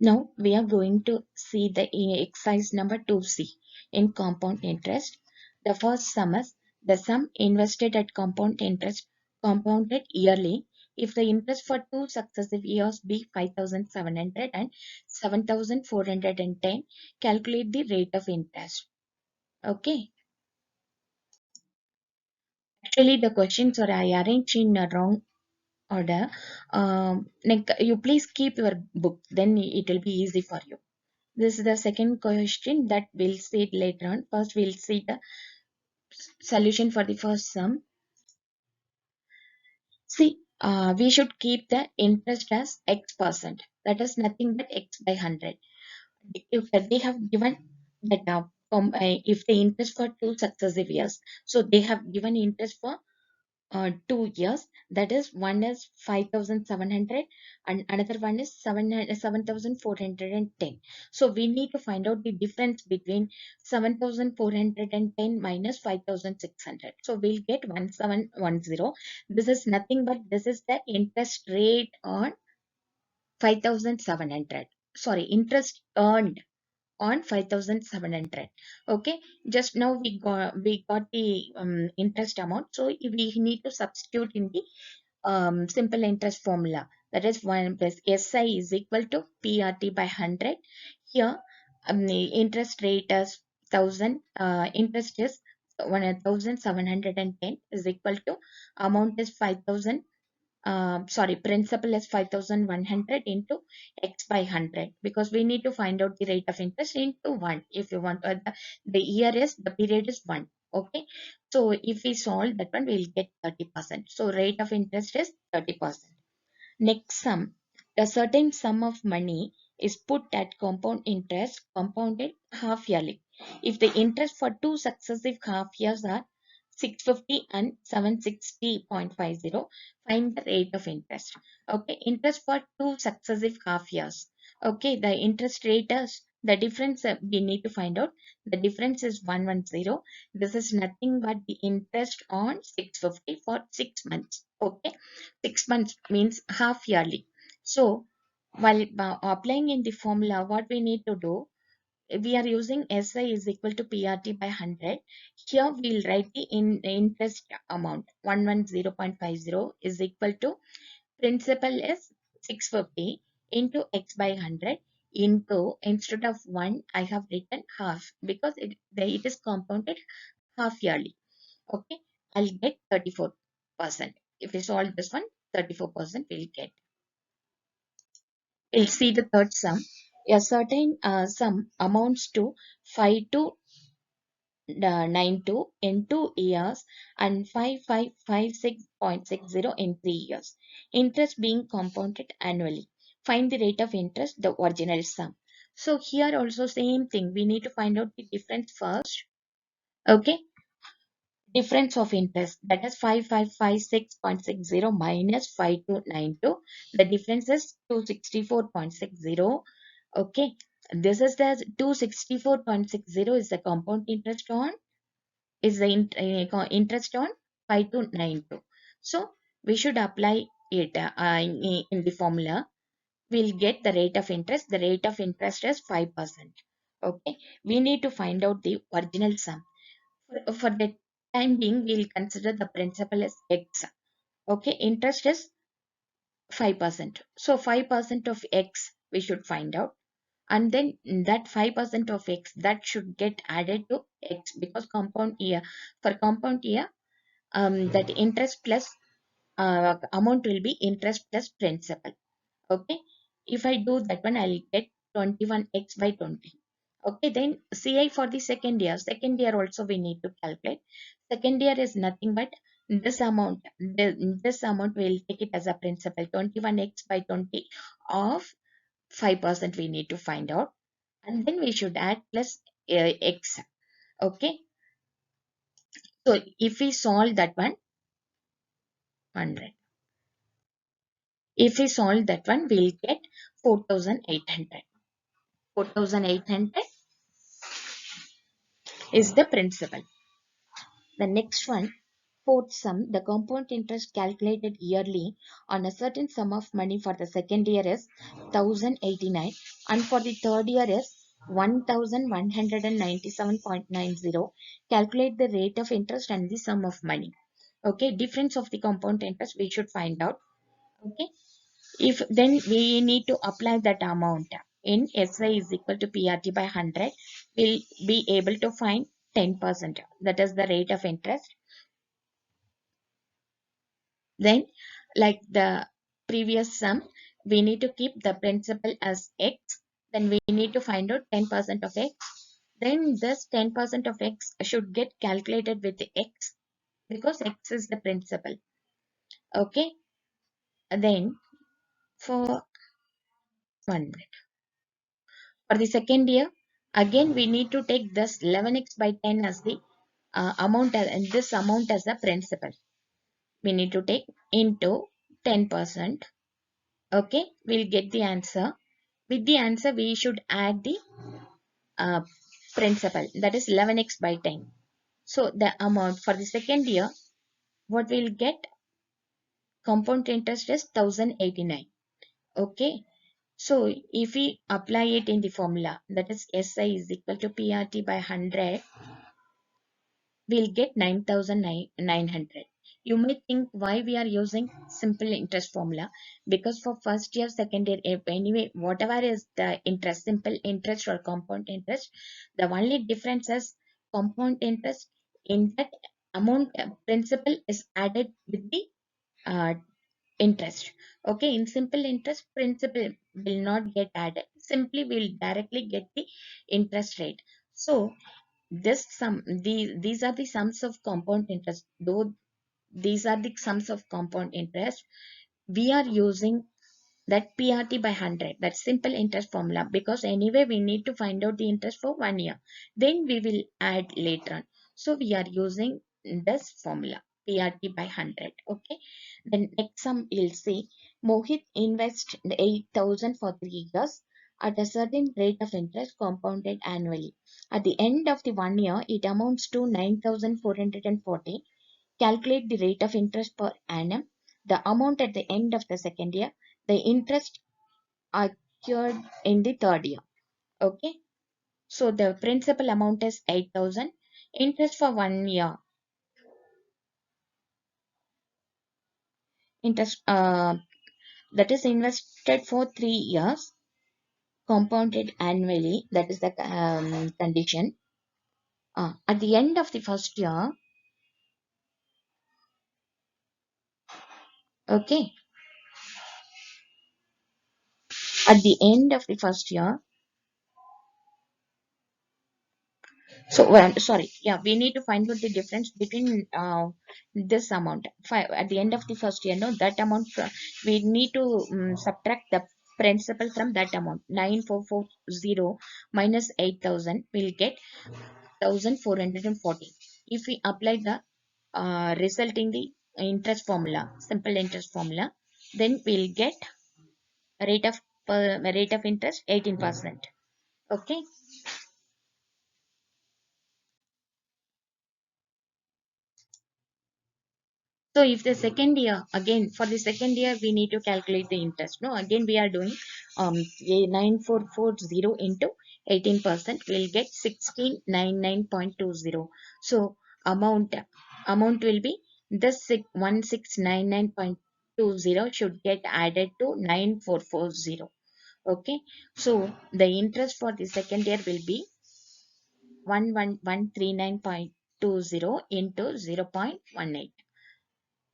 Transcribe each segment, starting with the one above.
Now we are going to see the exercise number 2C in compound interest. The first sum is the sum invested at compound interest compounded yearly if the interest for two successive years be 5,700 and 7,410. Calculate the rate of interest. Okay. Actually, the questions are arranged in a wrong order. You please keep your book, then it will be easy for you. This is the second question that we'll see later on. First, we'll see the solution for the first sum. See, we should keep the interest as x%. That is nothing but x by 100. If they have given that if the interest for two successive years, so they have given interest for 2 years, that is one is 5,700 and another one is 7,410. So we need to find out the difference between 7,410 minus 5,600. So we'll get 1710. This is nothing but this is the interest rate on 5,700. Sorry, interest earned on 5,700. Okay, just now we got the interest amount, so we need to substitute in the simple interest formula, that is 1 plus SI is equal to PRT by 100. Here the interest rate is 1000, interest is 1,710 is equal to amount is 5,000, principal is 5,100 into x by 100, because we need to find out the rate of interest into 1. If you want the year is, the period is 1. Okay, so if we solve that one, we'll get 30%. So rate of interest is 30%. Next sum, a certain sum of money is put at compound interest compounded half yearly. If the interest for two successive half years are 650 and 760.50, find the rate of interest. Okay, interest for two successive half years. Okay, the interest rate is the difference we need to find out. The difference is 110. This is nothing but the interest on 650 for 6 months. Okay, 6 months means half yearly. So while applying in the formula, what we need to do, we are using SI is equal to PRT by 100. Here we'll write the interest amount 110.50 is equal to principal is 650 into x by 100 into, instead of 1 I have written half, because it is compounded half yearly. Okay, I'll get 34%. If we solve this one, 34% we'll get. We'll see the third sum. A certain sum amounts to 5292 in 2 years and 5556.60 in 3 years. Interest being compounded annually. Find the rate of interest, the original sum. So here also same thing. We need to find out the difference first. Okay. Difference of interest, that is 5556.60 minus 5292. The difference is 264.60. Okay, this is the 264.60 is the compound interest on, is the interest on 5292. So we should apply it in the formula. We'll get the rate of interest. The rate of interest is 5%. Okay, we need to find out the original sum. For the time being, we'll consider the principal as x. Okay, interest is 5%. So 5% of x we should find out. And then that 5% of x, that should get added to x, because compound year, for compound year, that interest plus amount will be interest plus principal. Okay, if I do that one, I'll get 21x by 20. Okay, then CI for the second year. Second year also we need to calculate. Second year is nothing but this amount. This amount we'll take it as a principal, 21x by 20 of 5% we need to find out. And then we should add plus x. Okay, so if we solve that one, 100. If we solve that one, we'll get 4,800. 4,800 is the principal. The next one, Fourth sum, the compound interest calculated yearly on a certain sum of money for the second year is 1089 and for the third year is 1197.90. Calculate the rate of interest and the sum of money. Okay, difference of the compound interest we should find out. Okay, if then we need to apply that amount in SI is equal to PRT by 100, we'll be able to find 10%. That is the rate of interest. Then, like the previous sum, we need to keep the principal as x. Then we need to find out 10% of x. Then this 10% of x should get calculated with the x because x is the principal. Okay. Then for 1 minute. For the second year, again we need to take this 11x by 10 as the amount and this amount as the principal. We need to take into 10%. Okay, we'll get the answer. With the answer, we should add the uh, principal, that is 11x by 10. So the amount for the second year, what we'll get, compound interest is 1089. Okay, so if we apply it in the formula, that is SI is equal to PRT by 100, we'll get 9,900. You may think why we are using simple interest formula, because for first year, second year, anyway, whatever is the interest, simple interest or compound interest, the only difference is compound interest in that amount principal is added with the uh, interest. Okay, in simple interest, principal will not get added. Simply will directly get the interest rate. So this sum, these are the sums of compound interest. Though these are the sums of compound interest, we are using that PRT by 100, that simple interest formula, because anyway we need to find out the interest for 1 year. Then we will add later on. So we are using this formula, PRT by 100. Okay. Then next sum we'll see. Mohit invest 8,000 for 3 years at a certain rate of interest compounded annually. At the end of the 1 year, it amounts to 9,440. Calculate the rate of interest per annum, the amount at the end of the second year, the interest accrued in the third year. Okay. So the principal amount is 8,000. Interest for 1 year. Interest that is invested for 3 years, compounded annually. That is the condition. At the end of the first year, okay. At the end of the first year, so, well, sorry, yeah, we need to find out the difference between this amount. At the end of the first year, no, that amount, we need to subtract the principal from that amount. 9,440 minus 8,000, we'll get 1,440. If we apply the result in the interest formula, simple interest formula, then we'll get a rate of interest 18%. Okay. So if the second year, again for the second year, we need to calculate the interest. No, again we are doing 9440 into 18%. We'll get 1699.20. So amount will be this 1699.20 should get added to 9440. Okay. So the interest for the second year will be 11139.20 into 0.18.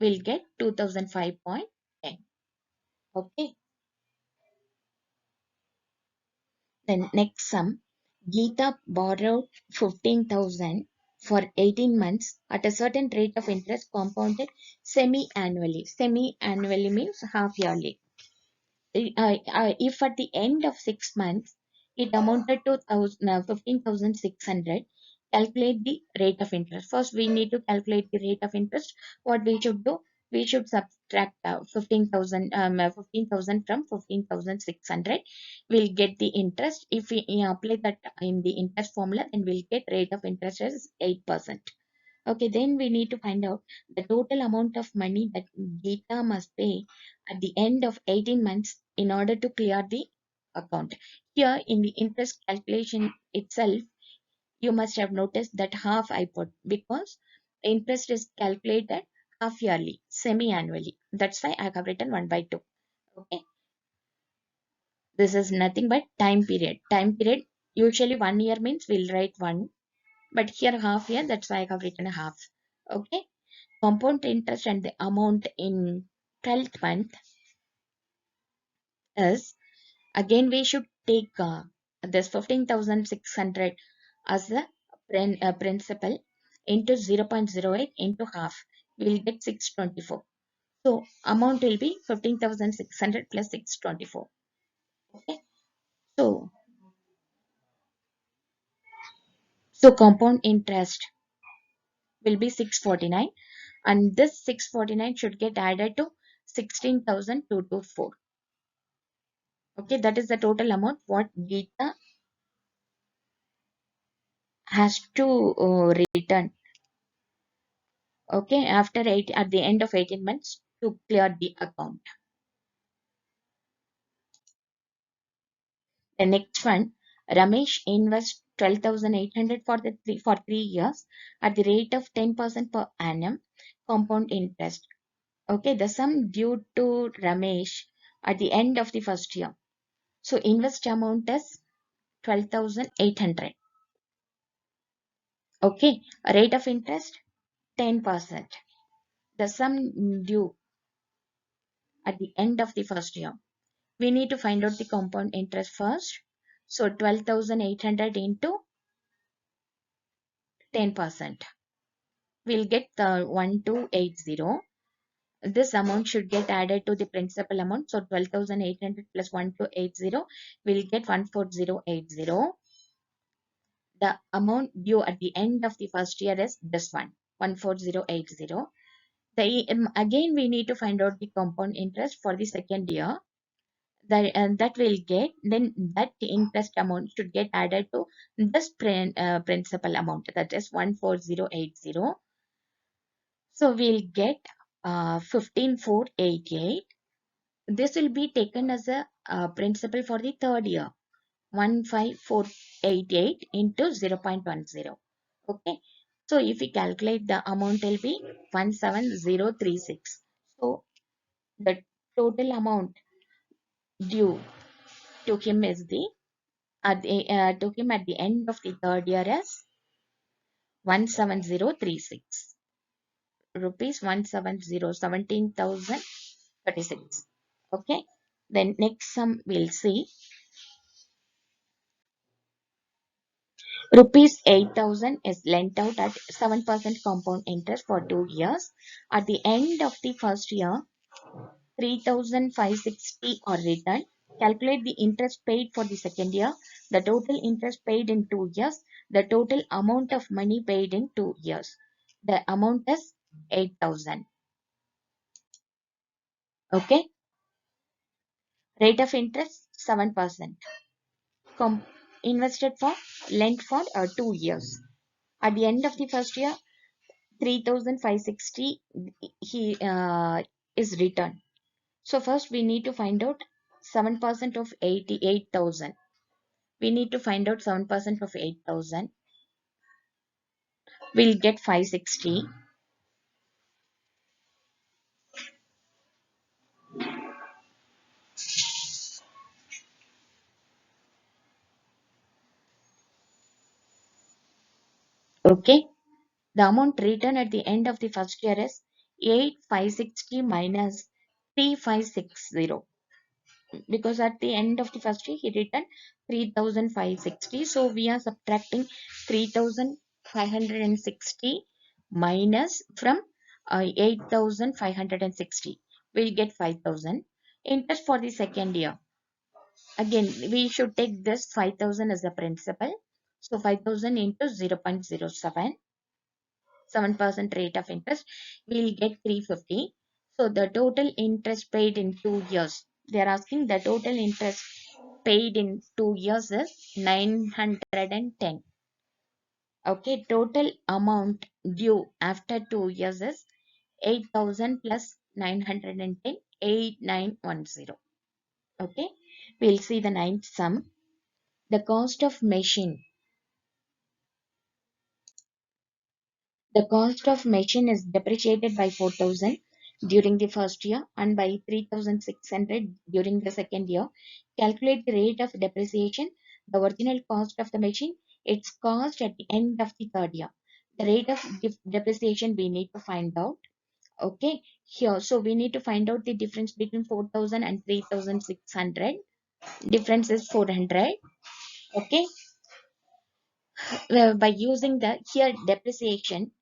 We'll get 2005.10. Okay. Then next sum, Geeta borrowed 15,000 for 18 months at a certain rate of interest compounded semi-annually. Semi-annually means half yearly. If at the end of 6 months it amounted to 15,600, calculate the rate of interest. First, we need to calculate the rate of interest. What we should do? We should subtract 15,000 from 15,600. We'll get the interest. If we apply that in the interest formula, then we'll get rate of interest as 8%. Okay, then we need to find out the total amount of money that Geeta must pay at the end of 18 months in order to clear the account. Here in the interest calculation itself, you must have noticed that half I put because the interest is calculated half yearly, semi-annually. That's why I have written 1 by 2. Okay, this is nothing but time period. Time period, usually 1 year means we'll write 1, but here half year, that's why I have written a half. Okay, compound interest and the amount in 12th month is, again we should take this 15,600 as the principal into 0.08 into half. We will get 624. So amount will be 15,600 plus 624. Okay. So compound interest will be 649, and this 649 should get added to 16,224. Okay, that is the total amount what Geeta has to return. Okay, after at the end of 18 months to clear the account. The next one, Ramesh invests 12,800 for 3 years at the rate of 10% per annum compound interest. Okay, the sum due to Ramesh at the end of the first year. So invest amount is 12,800. Okay, rate of interest 10%. The sum due at the end of the first year. We need to find out the compound interest first. So 12,800 into 10%. We'll get the 1280. This amount should get added to the principal amount. So 12,800 plus 1280 will get 14080. The amount due at the end of the first year is this one, 14080. Again, we need to find out the compound interest for the second year. That will get, then that interest amount should get added to this principal amount, that is 14080. So we'll get 15,488. This will be taken as a principal for the third year, 15,488 into 0.10. Okay, so if we calculate, the amount will be 17036. So the total amount due to him is the to him at the end of the third year is 17036 rupees, 170, 17,036. Okay, then next sum we'll see rupees 8,000 is lent out at 7% compound interest for 2 years. At the end of the first year, 3,560 are returned. Calculate the interest paid for the second year, the total interest paid in 2 years, the total amount of money paid in 2 years. The amount is 8,000. Okay. Rate of interest 7%. Invested for, lent for 2 years. At the end of the first year, 3,560 is returned. So first we need to find out 7% of 88,000. We need to find out 7% of 8,000. We'll get 560. Okay. The amount returned at the end of the first year is 8,560 minus 3,560. Because at the end of the first year he returned 3,560. So we are subtracting 3,560 minus from 8,560. We'll get 5,000. Interest for the second year. Again, we should take this 5,000 as a principal. So 5,000 into 0.07, 7% rate of interest, we'll get 350. So the total interest paid in 2 years, they are asking the total interest paid in 2 years is 910. Okay, total amount due after 2 years is 8,000 plus 910, 8910. Okay, we'll see the ninth sum. The cost of machine. The cost of machine is depreciated by 4,000 during the first year and by 3,600 during the second year. Calculate the rate of depreciation, the original cost of the machine, its cost at the end of the third year. The rate of depreciation we need to find out. Okay, here, so we need to find out the difference between 4,000 and 3,600. Difference is 400. Okay, by using the here depreciation.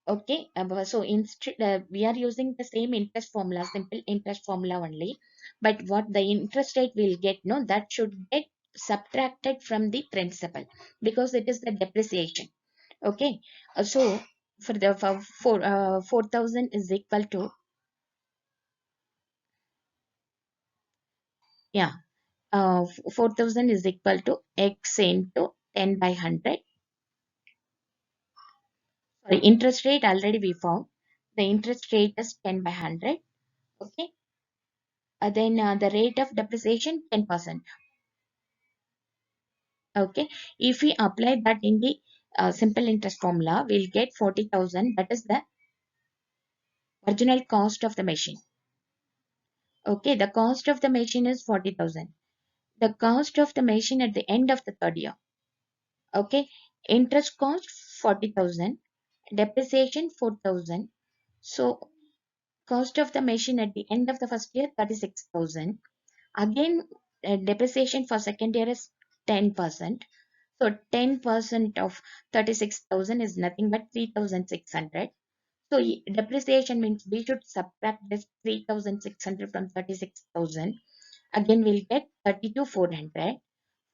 Okay, so instead we are using the same interest formula, simple interest formula only. But what the interest rate will get, no, that should get subtracted from the principal because it is the depreciation. Okay, so for the for 4,000 is equal to, yeah, 4,000 is equal to x into 10 by 100. Sorry, interest rate already we found. The interest rate is 10 by 100. Okay, then the rate of depreciation 10%. Okay, if we apply that in the simple interest formula, we'll get 40,000. That is the original cost of the machine. Okay, the cost of the machine is 40,000. The cost of the machine at the end of the third year. Okay, interest cost 40,000, depreciation 4,000. So cost of the machine at the end of the first year 36,000. Again, depreciation for second year is 10%. So 10% of 36,000 is nothing but 3,600. So depreciation means we should subtract this 3,600 from 36,000. Again, we'll get 32,400.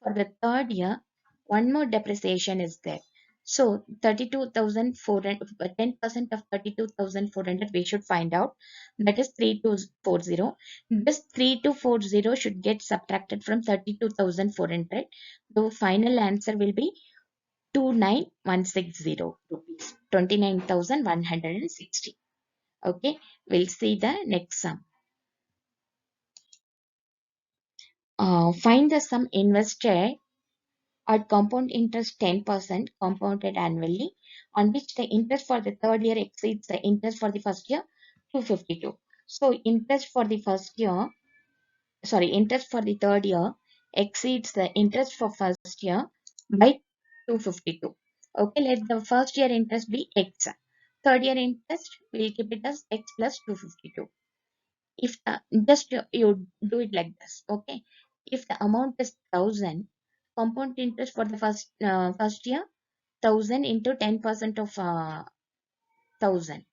For the third year, one more depreciation is there. So 32,400, 10% of 32,400 we should find out. That is 3,240. This 3,240 should get subtracted from 32,400. The final answer will be 29,160 rupees. 29,160. Okay, we'll see the next sum. Find the sum invested at compound interest 10% compounded annually, on which the interest for the third year exceeds the interest for the first year, 252. So interest for the third year exceeds the interest for first year by 252. Okay, let the first year interest be x. Third year interest, we'll keep it as x plus 252. If just you do it like this, okay. If the amount is 1,000, compound interest for the first year, 1,000 into 10% of 1,000.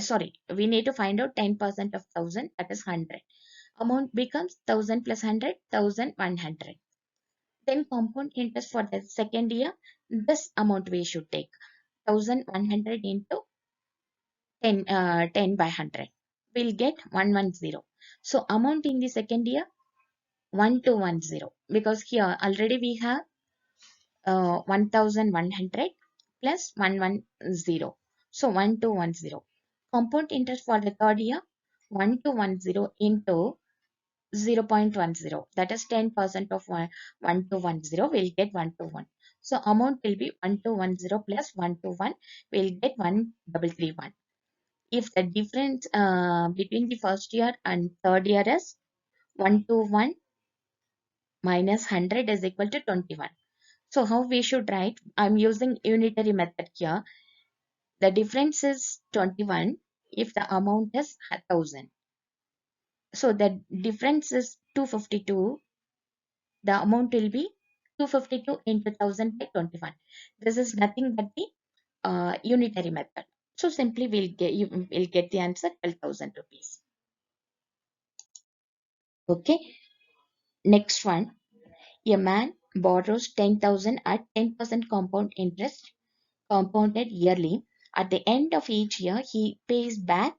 Sorry, we need to find out 10% of 1,000, that is 100. Amount becomes 1,000 plus 100, 1,100. Then compound interest for the second year, this amount we should take 1,100 into 10 by 100. We'll get 110. So amount in the second year 1210, because here already we have 1,100 plus 110. So 1210. Compound interest for the third year 1210 into 0.10. That is 10% of 1210. We'll get 121. So amount will be 1210 plus 121. We'll get 1331. If the difference between the first year and third year is 121 minus 100 is equal to 21. So how we should write? I'm using unitary method here. The difference is 21 if the amount is 1,000. So the difference is 252. The amount will be 252 into 1,000 by 21. This is nothing but the unitary method. So simply you will get the answer 12,000 rupees. Okay. Next one. A man borrows 10,000 at 10% compound interest compounded yearly. At the end of each year, he pays back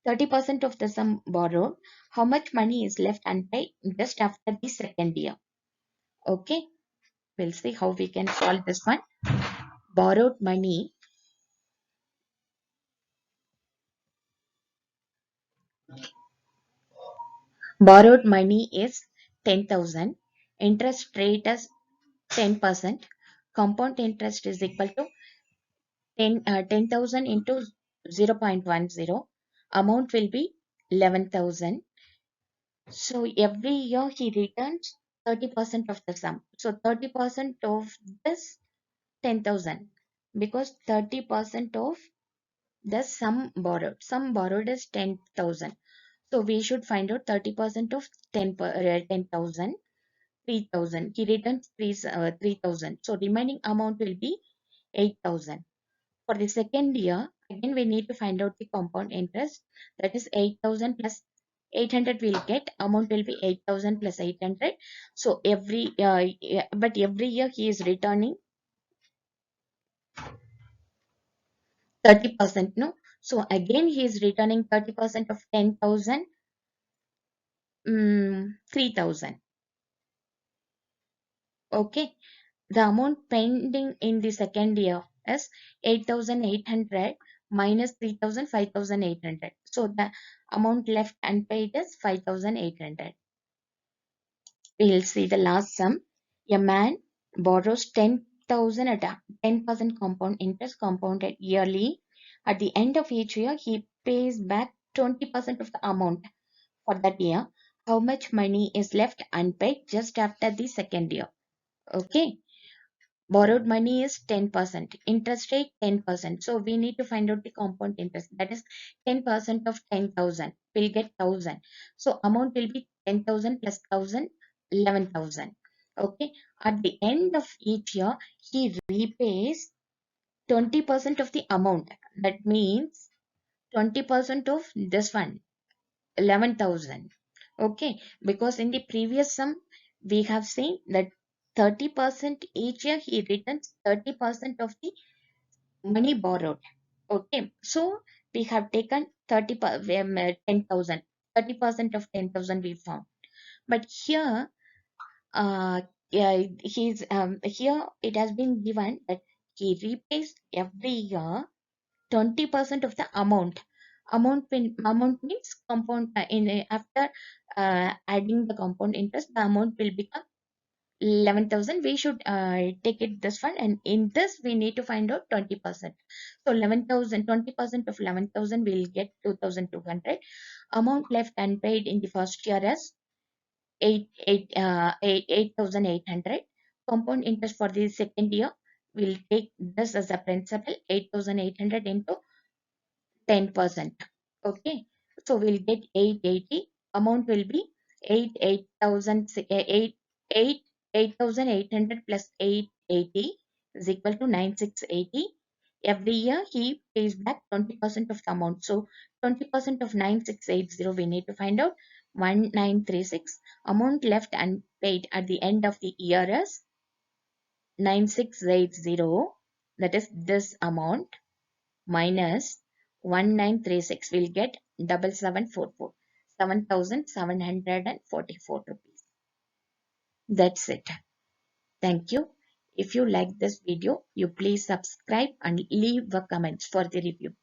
30% of the sum borrowed. How much money is left unpaid just after the second year? Okay, we'll see how we can solve this one. borrowed money is 10,000. Interest rate is 10%. Compound interest is equal to 10,000 into 0.10. Amount will be 11,000. So every year he returns 30% of the sum. So 30% of this 10,000, because 30% of the sum borrowed is 10,000. So we should find out 30% of 10,000, 3,000. He returns 3,000. So remaining amount will be 8,000. For the second year, again we need to find out the compound interest. That is 8,000 plus 800 will get. Amount will be 8,000 plus 800. So but every year he is returning 30%, no? So again he is returning 30% of 10,000, 3,000. Okay. The amount pending in the second year is 8,800 minus 3,000, 5,800. So the amount left unpaid is 5,800. We'll see the last sum. A man borrows 10,000 at a 10% compound interest compounded yearly. At the end of each year, he pays back 20% of the amount for that year. How much money is left unpaid just after the second year? Okay. Borrowed money is 10%, interest rate 10%. So we need to find out the compound interest. That is 10% of 10,000. We'll get 1,000. So amount will be 10,000 plus 1,000, 11,000. Okay. At the end of each year, he repays 20% of the amount. That means 20% of this one, 11,000. Okay, because in the previous sum we have seen that 30% each year he returns 30% of the money borrowed. Okay, so we have taken 10,000, 30% of 10,000 we found. But here, yeah, here it has been given that he repays every year 20% of the amount. Amount means compound after adding the compound interest, the amount will become 11,000. We should take it this one, and in this we need to find out 20%. So 11,000, 20% of 11,000 will get 2,200. Amount left unpaid in the first year is 8,800. Compound interest for the second year, we'll take this as a principal, 8,800 into 10%. Okay, so we'll get 880. Amount will be 8,800 plus 880 is equal to 9,680. Every year he pays back 20% of the amount. So 20% of 9,680 we need to find out 1,936. Amount left unpaid at the end of the year is 9,680. That is this amount minus 1,936 will get 7,744, 7,744 rupees. That's it. Thank you. If you like this video, you please subscribe and leave the comments for the review.